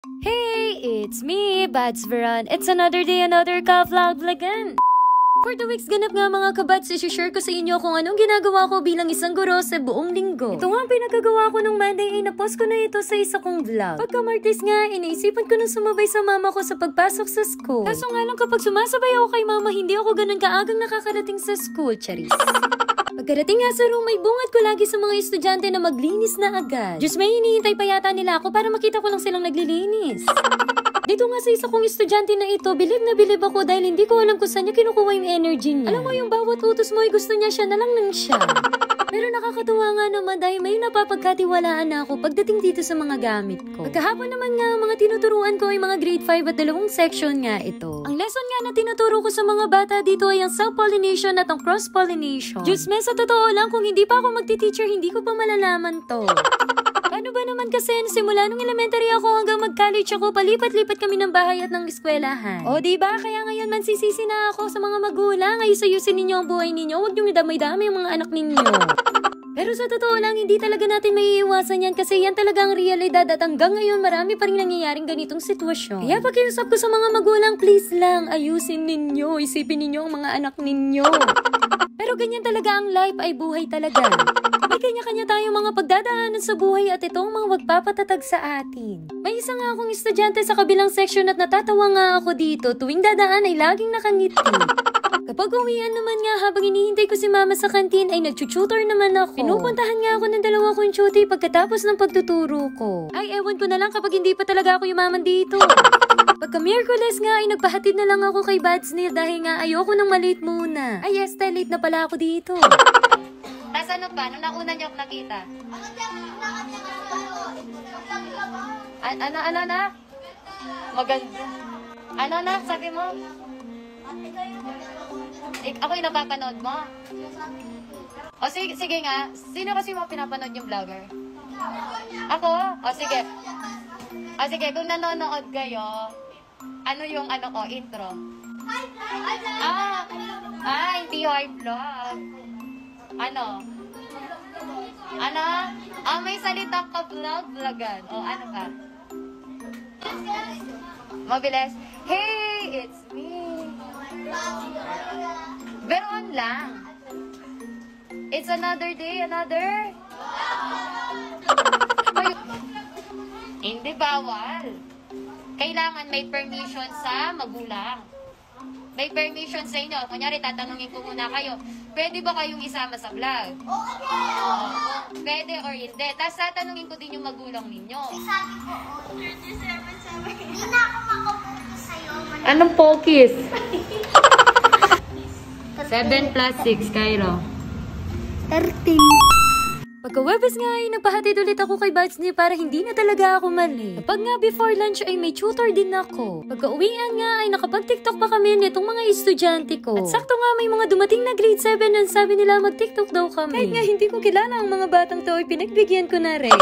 Hey, it's me, Bads Veron. It's another day, another ka-vlog again. For 2 weeks ganap nga mga kabads, isi-share ko sa inyo kung anong ginagawa ko bilang isang guro sa buong linggo. Ito nga ang pinagagawa ko nung Monday ay napost ko na ito sa isa kong vlog. Pagka-Martes nga, inaisipan ko nang sumabay sa mama ko sa pagpasok sa school. Kaso nga lang kapag sumasabay ako kay mama, hindi ako ganun kaagang nakakarating sa school, charis. Pagkarating nga sa room, may bungad ko lagi sa mga estudyante na maglinis na agad. Diyos, may hinihintay pa yata nila ako para makita ko lang silang naglilinis. Dito nga sa isa kong estudyante na ito, bilib na bilib ako dahil hindi ko alam kung saan niya kinukuha yung energy niya. Alam mo yung bawat utos mo ay gusto niya siya na lang siya. Pero nakakatuwa nga naman dahil may napapagkatiwalaan na ako pagdating dito sa mga gamit ko. Pagkahapon naman nga, mga tinuturuan ko ay mga grade 5 at 2 section nga ito. Ang lesson nga na tinuturo ko sa mga bata dito ay ang self-pollination at ang cross-pollination. Diyos me, sa totoo lang, kung hindi pa ako magti-teacher, hindi ko pa malalaman to. Paano ba naman kasi, simula nung elementary ako hanggang mag-college ako, palipat-lipat kami ng bahay at ng eskwelahan. O diba, kaya ngayon mansisisi na ako sa mga magulang, ayus-ayusin ninyo ang buhay ninyo, huwag niyong idamay-damay ang mga anak ninyo. Pero sa totoo lang, hindi talaga natin maiiwasan yan kasi yan talaga ang realidad at hanggang ngayon marami pa rin nangyayaring ganitong sitwasyon. Kaya pakiusap ko sa mga magulang, please lang, ayusin ninyo, isipin ninyo ang mga anak ninyo. Pero ganyan talaga ang life, ay buhay talaga. May kanya-kanya tayong mga pagdadaanan sa buhay at ito ang mga magpapatatag sa atin. May isa nga akong estudyante sa kabilang section at natatawa nga ako dito. Tuwing dadaan ay laging nakangiti. Kapag uwian naman nga habang hinihintay ko si mama sa kantin ay nagtututor naman ako. Pinupuntahan nga ako ng 2 kong tuti pagkatapos ng pagtuturo ko. Ay ewan ko na lang kapag hindi pa talaga ako yumaman dito. Pagka Miyerkules nga ay nagpahatid na lang ako kay Bads Neil dahil nga ayoko nang malate muna. Ay yes, late na pala ako dito. Tas ano pa? Nung nauna niyo ako nakita? Ano na? Maganda. Ano na? Sabi mo? Ako yung napapanood mo? O sige nga. Sino kasi mo pinapanood yung vlogger? Ako? O sige. Kung nanonood kayo, ano yung intro? Hindi hard vlog. May salita ka vlogan. O ano ka? Mabilis. Hey, it's me. Veron lang. It's another day, another. Hindi bawal. Kailangan may permission sa magulang. May permission sa inyo. Kunyari, tatanungin ko muna kayo, pwede ba kayong isama sa vlog? Pwede or hindi. Tapos tatanungin ko din yung magulang ninyo. Sabi ko, 37. Hindi na ako makapunta sa'yo. Anong pokis? 7 plus 6, Cairo. 13. Pagka-Webes nga ay nagpahatid ulit ako kay Bads Neil para hindi na talaga ako mali. Kapag nga before lunch ay may tutor din ako. Pagka-uwian nga ay nakapag-TikTok pa kami nitong mga estudyante ko. At sakto nga may mga dumating na grade 7 and sabi nila mag-TikTok daw kami. Kahit nga hindi ko kilala ang mga batang to ay pinagbigyan ko na rin.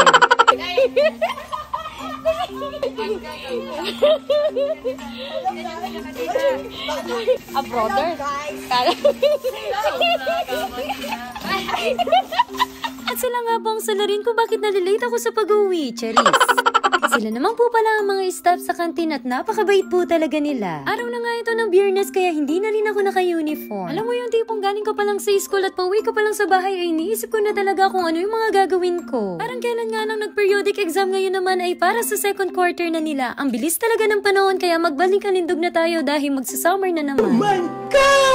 Brother? At sila nga po ang salarin kung bakit nalilate ako sa pag-uwi, charis. Sila naman po pala ang mga staff sa kantin at napakabait po talaga nila. Araw na nga ito ng Biyernes kaya hindi na rin ako naka-uniform. Alam mo yung tipong galing ka pa lang sa school at pauwi ka pa lang sa bahay ay iniisip ko na talaga kung ano yung mga gagawin ko. Parang kailan nga nang nag-periodic exam ngayon naman ay para sa 2nd quarter na nila. Ang bilis talaga ng panahon kaya magbalik-alindog na tayo dahil magsa-summer na naman. Oh my God!